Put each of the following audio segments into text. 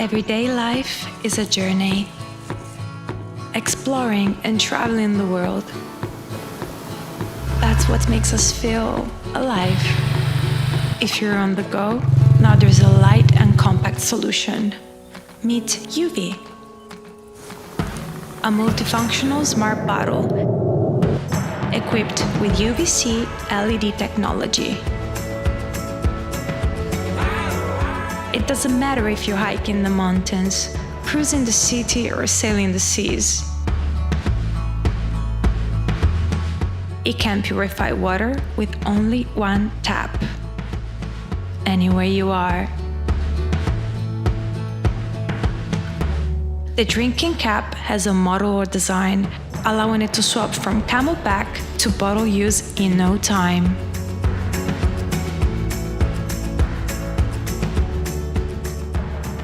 Everyday life is a journey, exploring and traveling the world. That's what makes us feel alive. If you're on the go, now there's a light and compact solution. Meet iUVi, a multifunctional smart bottle equipped with UVC LED technology. It doesn't matter if you hike in the mountains, cruise in the city, or sailing the seas. It can purify water with only one tap, anywhere you are. The drinking cap has a modular design, allowing it to swap from camelback to bottle use in no time.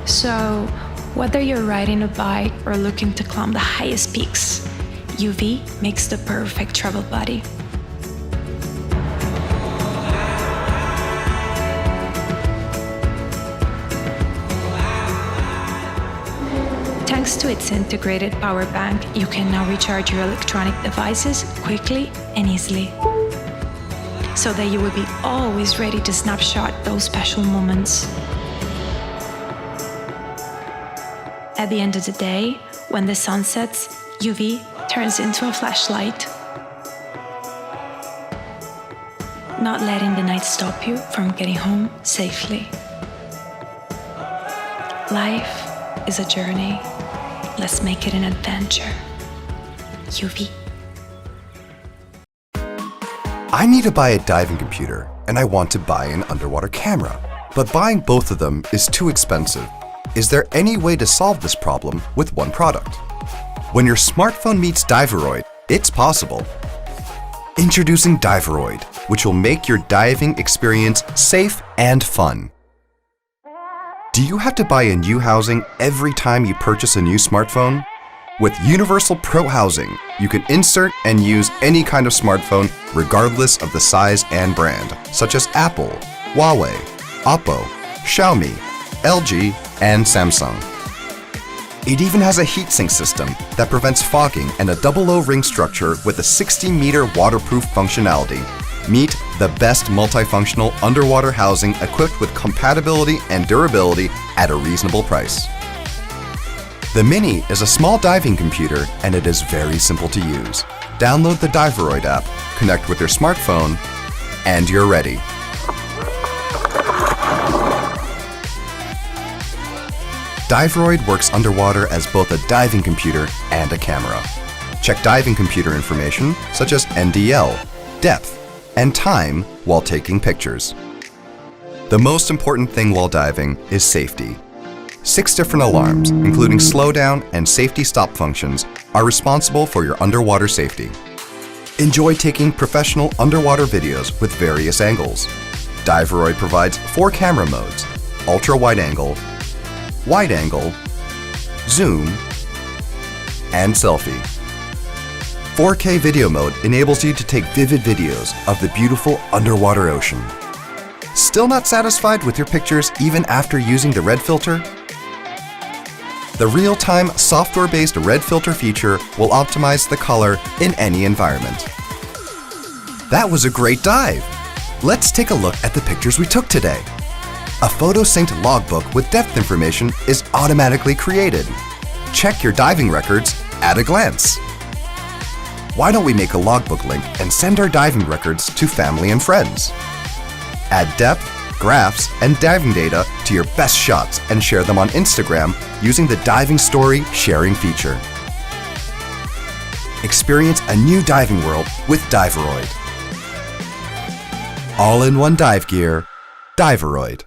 So, whether you're riding a bike or looking to climb the highest peaks, iUVi makes the perfect travel buddy. Thanks to its integrated power bank, you can now recharge your electronic devices quickly and easily, so that you will be always ready to snapshot those special moments. At the end of the day, when the sun sets, iUVi turns into a flashlight, not letting the night stop you from getting home safely. Life is a journey. Let's make it an adventure. iUVi. I need to buy a diving computer, and I want to buy an underwater camera. But buying both of them is too expensive. Is there any way to solve this problem with one product? When your smartphone meets Diveroid, it's possible. Introducing Diveroid, which will make your diving experience safe and fun. Do you have to buy a new housing every time you purchase a new smartphone? With Universal Pro Housing, you can insert and use any kind of smartphone regardless of the size and brand, such as Apple, Huawei, Oppo, Xiaomi, LG, and Samsung. It even has a heatsink system that prevents fogging and a double O-ring structure with a 60-meter waterproof functionality. Meet the best multifunctional underwater housing equipped with compatibility and durability at a reasonable price. The Mini is a small diving computer, and it is very simple to use. Download the Diveroid app, connect with your smartphone, and you're ready. Diveroid works underwater as both a diving computer and a camera. Check diving computer information such as NDL, depth, and time while taking pictures. The most important thing while diving is safety. 6 different alarms, including slowdown and safety stop functions, are responsible for your underwater safety. Enjoy taking professional underwater videos with various angles. Diveroid provides 4 camera modes: ultra-wide angle, wide angle, zoom, and selfie. 4K video mode enables you to take vivid videos of the beautiful underwater ocean. Still not satisfied with your pictures even after using the red filter? The real-time software-based red filter feature will optimize the color in any environment. That was a great dive! Let's take a look at the pictures we took today. A photo-synced logbook with depth information is automatically created. Check your diving records at a glance. Why don't we make a logbook link and send our diving records to family and friends? Add depth, graphs, and diving data to your best shots and share them on Instagram using the Diving Story sharing feature. Experience a new diving world with Diveroid. All-in-one dive gear, Diveroid.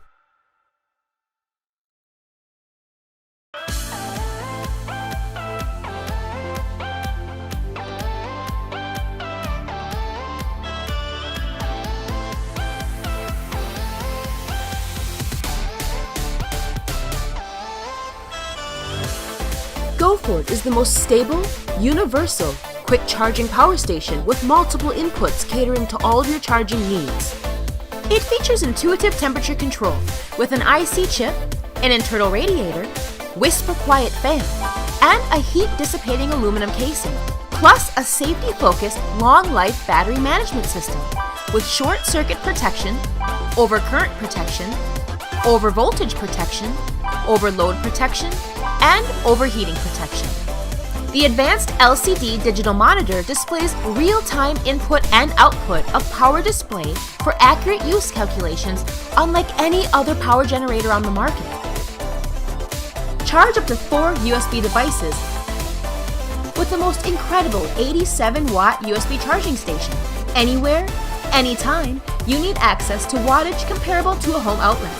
Gofort is the most stable, universal, quick charging power station with multiple inputs catering to all of your charging needs. It features intuitive temperature control with an IC chip, an internal radiator, whisper-quiet fan, and a heat-dissipating aluminum casing, plus a safety-focused, long-life battery management system with short-circuit protection, overcurrent protection, overvoltage protection, overload protection, and overheating protection. The advanced LCD digital monitor displays real-time input and output of power display for accurate use calculations unlike any other power generator on the market. Charge up to 4 USB devices with the most incredible 87-watt USB charging station. Anywhere, anytime, you need access to wattage comparable to a home outlet.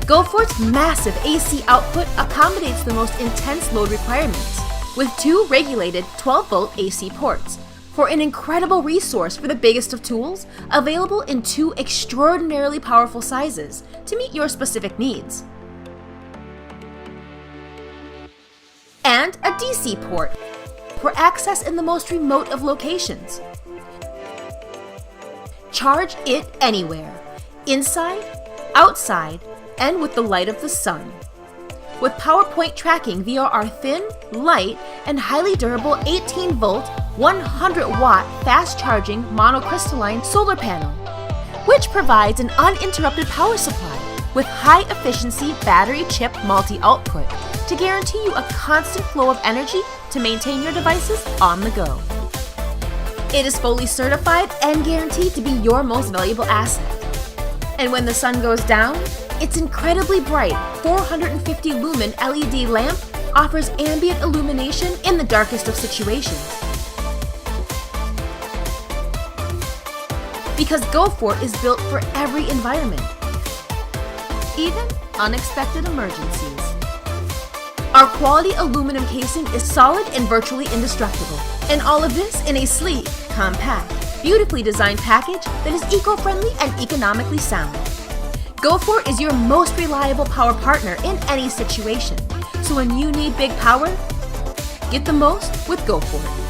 Gofort's massive AC output accommodates the most intense load requirements with 2 regulated 12-volt AC ports for an incredible resource for the biggest of tools, available in 2 extraordinarily powerful sizes to meet your specific needs. And a DC port for access in the most remote of locations. Charge it anywhere, inside, outside, and with the light of the sun. With PowerPoint tracking via our thin, light, and highly durable 18-volt, 100-watt fast-charging monocrystalline solar panel, which provides an uninterrupted power supply with high-efficiency battery chip multi-output to guarantee you a constant flow of energy to maintain your devices on the go. It is fully certified and guaranteed to be your most valuable asset. And when the sun goes down, its incredibly bright 450 lumen LED lamp offers ambient illumination in the darkest of situations. Because Gofort is built for every environment, even unexpected emergencies. Our quality aluminum casing is solid and virtually indestructible, and all of this in a sleek, compact, beautifully designed package that is eco-friendly and economically sound. Gofort is your most reliable power partner in any situation, so when you need big power, get the most with Gofort.